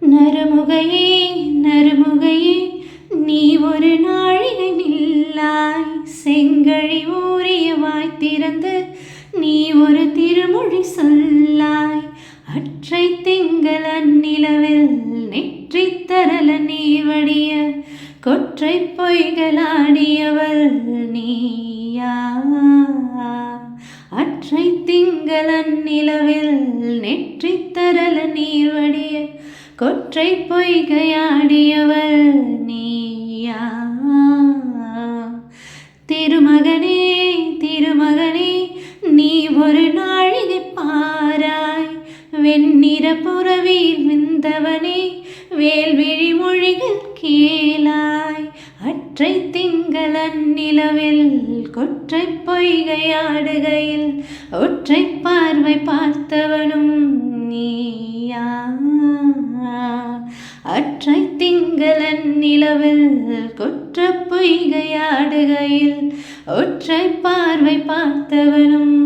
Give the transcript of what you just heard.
நறுமுகையே நறுமுகையே நீ ஒரு நாழிகை நில்லாய். செங்கழி ஊறிய வாய் திறந்து நீ ஒரு திருமொழி சொல்லாய். அற்றை திங்கள் அந்நிலவில் நெற்றி தரல நீ வடிய கொற்றை பொய்களாடியவள் நீயா. அற்றை திங்கள் அந்நிலவில் நெற்றி தரல நீ வடிய கொற்றை பொய்கையாடியவள் நீயா. திருமகனே திருமகனே நீ ஒரு நாழிகை பாராய். வெண்ணிற புறவியில் விந்தவனே வேல்விழி மொழிகள் கேளாய். அற்றை திங்கள் அந்நிலவில் கொற்றை பொய்கையாடுகையில் ஒற்றை பார்வை பார்த்தவனும் நீயா. அற்றை திங்கள் அந்நிலவில் கொற்ற பொய்கையாடுகையில் ஒற்றை பார்வை பார்த்தவனும்